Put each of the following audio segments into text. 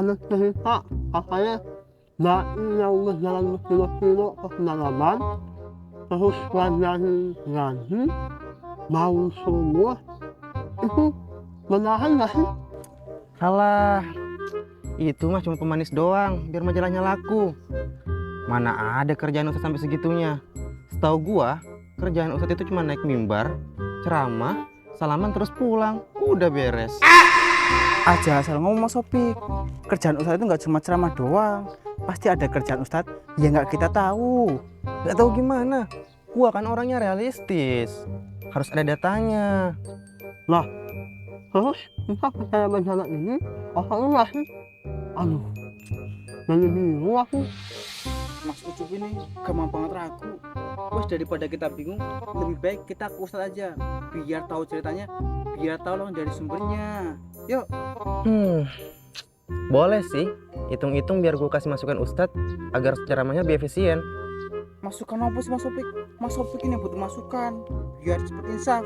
ada cerita katanya dai yang berjalan berkilo-kilo ke pedalaman, terus pelajari ngaji, bangun subuh, itu beneran nggak sih? Alah, itu mah cuma pemanis doang, biar majalahnya laku. Mana ada kerjaan Ustadz sampai segitunya. Setahu gua, kerjaan Ustadz itu cuma naik mimbar, ceramah, salaman terus pulang. Udah beres. Aja asal ngomong Mas Sopik. Kerjaan Ustadz itu nggak cuma ceramah doang. Pasti ada kerjaan Ustadz yang nggak kita tahu. Gak tahu gimana. Gua kan orangnya realistis. Harus ada datanya. Lah, terus kita percaya bencana ini apa enggak sih? Aduh, jadi bingung aku. Mas Ucup ini gampang banget ragu. Wes daripada kita bingung, lebih baik kita ke Ustadz aja. Biar tahu ceritanya, biar tahu langsung dari sumbernya. Yuk. Boleh sih. Hitung-hitung biar gua kasih masukan Ustadz agar ceramahnya lebih efisien. Masukan apa sih Mas Sopik? Mas Sopik ini butuh masukan biar cepet insaf.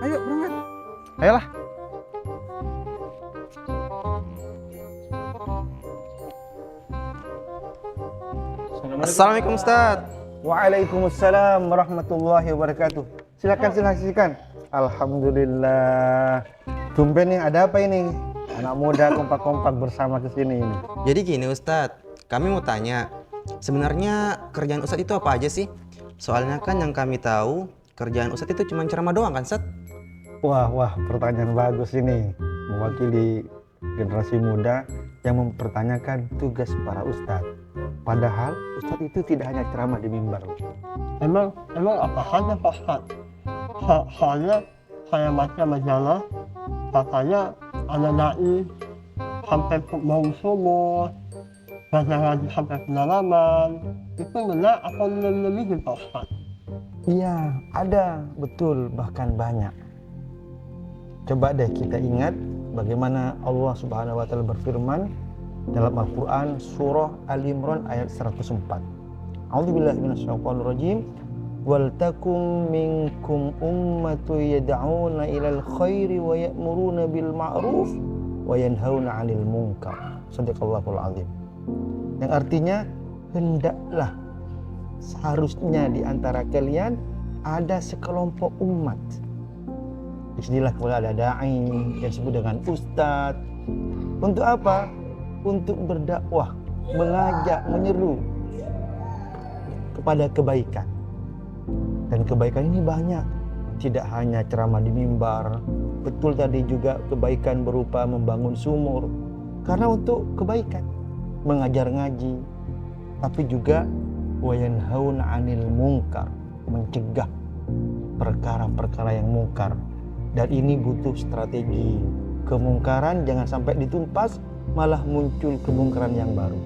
Ayo berangkat. Ayolah. Assalamualaikum Ustadz. Waalaikumsalam warahmatullahi wabarakatuh. Silakan. Alhamdulillah. Tumben nih, ada apa ini? Anak muda kompak-kompak bersama kesini ini. Jadi gini Ustadz, kami mau tanya, sebenarnya kerjaan Ustadz itu apa aja sih? Soalnya kan yang kami tahu, kerjaan Ustadz itu cuma ceramah doang kan Ustadz? Wah, pertanyaan bagus ini. Mewakili generasi muda yang mempertanyakan tugas para ustadz. Padahal ustadz itu tidak hanya ceramah di mimbar. Emang apa saja Pak Ustadz? Soalnya saya baca majalah, katanya ada dai sampai bangun subuh, belajar ngaji sampai pedalaman. Itu benar apa lebih Pak Ustadz? Iya, ada, betul, bahkan banyak. Coba deh kita ingat bagaimana Allah Subhanahu wa taala berfirman dalam Al-Qur'an surah Al-Imran ayat 104. A'udzubillahi minasyaitonir rajim. Wal takum minkum ummatun yad'una ilal khairi wa ya'muruna bil ma'ruf wa yanhauna 'anil munkar. Shadaqallahul azim. Yang artinya hendaklah seharusnya di antara kalian ada sekelompok umat. Disinilah kemudian ada da'i yang disebut dengan ustadz. Untuk apa? Untuk berdakwah, mengajak, menyeru kepada kebaikan. Dan kebaikan ini banyak, tidak hanya ceramah di mimbar, betul tadi juga kebaikan berupa membangun sumur, karena untuk kebaikan, mengajar ngaji, tapi juga wayanhauna 'anil munkar, mencegah perkara-perkara yang mungkar. Dan ini butuh strategi. Kemungkaran jangan sampai ditumpas, malah muncul kemungkaran yang baru.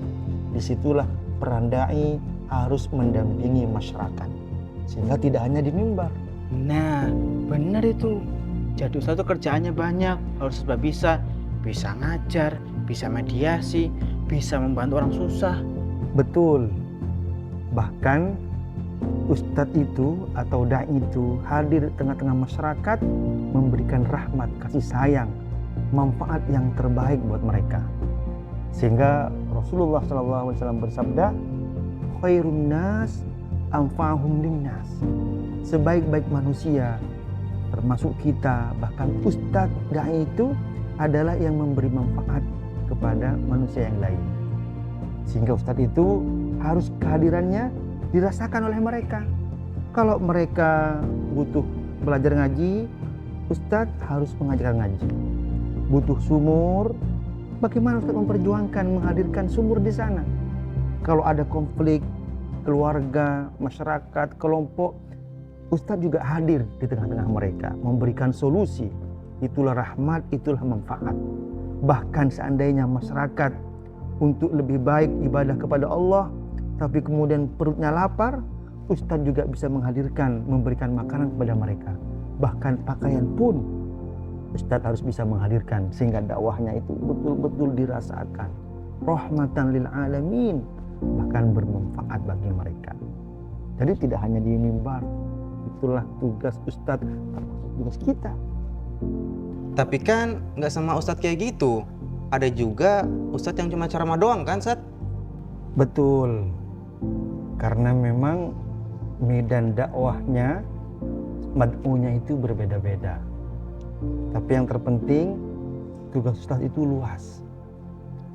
Disitulah peran dai harus mendampingi masyarakat, sehingga tidak hanya di mimbar. Nah, benar itu. Jadi Ustadz itu kerjaannya banyak, harus serba bisa ngajar, bisa mediasi, bisa membantu orang susah. Betul. Bahkan ustadz itu atau dai itu hadir di tengah-tengah masyarakat, memberikan rahmat, kasih sayang, manfaat yang terbaik buat mereka. Sehingga Rasulullah SAW bersabda, khairun nas anfa'uhum linnas. Sebaik-baik manusia, termasuk kita, bahkan ustadz dai itu adalah yang memberi manfaat kepada manusia yang lain. Sehingga ustadz itu harus kehadirannya dirasakan oleh mereka. Kalau mereka butuh belajar ngaji, ustadz harus mengajarkan ngaji. Butuh sumur, bagaimana ustadz memperjuangkan menghadirkan sumur di sana. Kalau ada konflik keluarga, masyarakat, kelompok, ustadz juga hadir di tengah-tengah mereka, memberikan solusi. Itulah rahmat, itulah manfaat. Bahkan seandainya masyarakat untuk lebih baik ibadah kepada Allah, tapi kemudian perutnya lapar, ustadz juga bisa menghadirkan, memberikan makanan kepada mereka. Bahkan pakaian pun ustadz harus bisa menghadirkan, sehingga dakwahnya itu betul-betul dirasakan. Rahmatan lil alamin, bahkan bermanfaat bagi mereka. Jadi tidak hanya di mimbar, itulah tugas ustadz, termasuk tugas kita. Tapi kan nggak sama ustadz kayak gitu. ada juga ustadz yang cuma ceramah doang kan, Ustadz? Betul. Karena memang medan dakwahnya, mad'unya itu berbeda-beda. Tapi yang terpenting, tugas ustadz itu luas.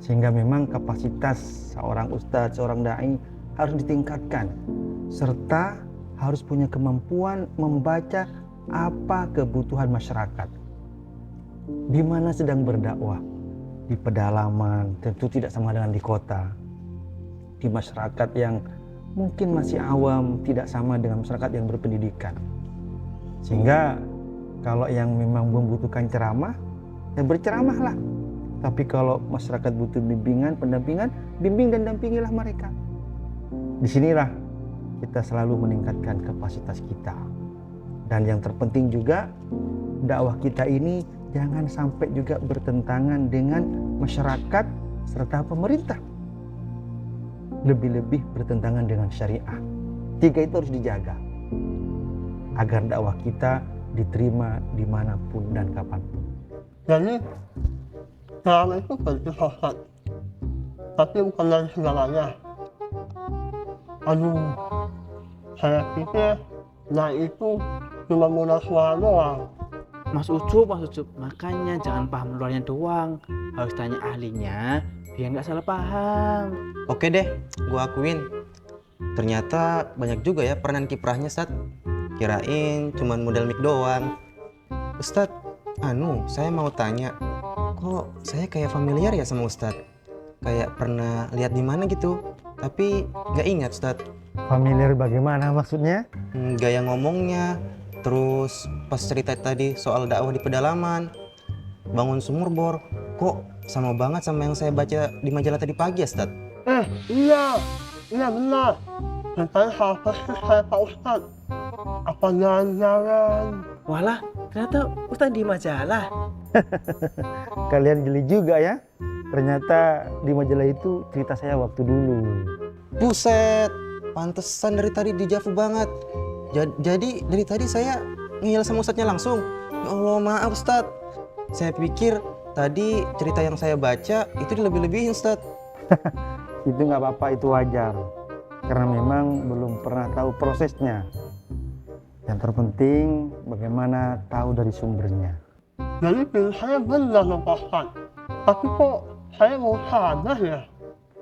Sehingga memang kapasitas seorang ustadz, seorang da'i harus ditingkatkan. Serta harus punya kemampuan membaca apa kebutuhan masyarakat. Di mana sedang berdakwah. Di pedalaman, tentu tidak sama dengan di kota. Di masyarakat yang mungkin masih awam, tidak sama dengan masyarakat yang berpendidikan. Sehingga kalau yang memang membutuhkan ceramah, ya berceramahlah. Tapi kalau masyarakat butuh bimbingan, pendampingan, bimbing dan dampingilah mereka. Disinilah kita selalu meningkatkan kapasitas kita. Dan yang terpenting juga, dakwah kita ini jangan sampai juga bertentangan dengan masyarakat serta pemerintah. Lebih-lebih bertentangan dengan syariah. 3 itu harus dijaga agar dakwah kita diterima dimanapun dan kapanpun. Jadi ceramah itu penting Ustaz, tapi bukan dari segalanya. Aduh, saya pikir itu cuma modal suara doang. Mas Ucup, makanya jangan paham luarnya doang, harus tanya ahlinya biar nggak salah paham. Oke deh, gua akuin. Ternyata banyak juga ya peranan kiprahnya, Ustadz. Kirain cuman modal mic doang. Ustadz, saya mau tanya, kok saya kayak familiar ya sama Ustadz? Kayak pernah lihat di mana gitu, tapi nggak ingat, Ustadz. Familiar bagaimana maksudnya? Gaya ngomongnya, terus pas cerita tadi soal dakwah di pedalaman, bangun sumur bor, kok sama banget sama yang saya baca di majalah tadi pagi ya, Ustadz? Iya benar. Saya salah persis saya Pak Ustaz. Apa jangan-jangan? Walah, ternyata Ustaz di majalah. Kalian jeli juga ya. Ternyata di majalah itu cerita saya waktu dulu. Buset, pantesan dari tadi dijavu banget. Jadi dari tadi saya ngiyel sama Ustadznya langsung. Ya Allah, maaf Ustadz. Saya pikir tadi cerita yang saya baca itu dilebih-lebihin, Ustadz. Itu nggak apa-apa, itu wajar. Karena memang belum pernah tahu prosesnya. Yang terpenting bagaimana tahu dari sumbernya. Jadi pilih saya benar dong Pak Ustaz. Tapi kok saya mau sadar ya?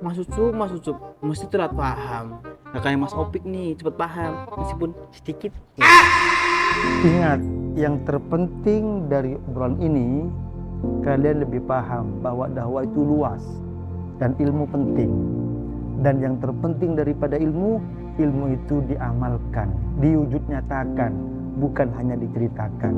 Mas Ucup, mesti telat paham. Gak kayak Mas Opik nih, cepet paham, meskipun sedikit. Ingat, yang terpenting dari obrolan ini, kalian lebih paham bahwa dakwah itu luas dan ilmu penting. Dan yang terpenting daripada ilmu itu diamalkan, diwujud nyatakan, bukan hanya diceritakan.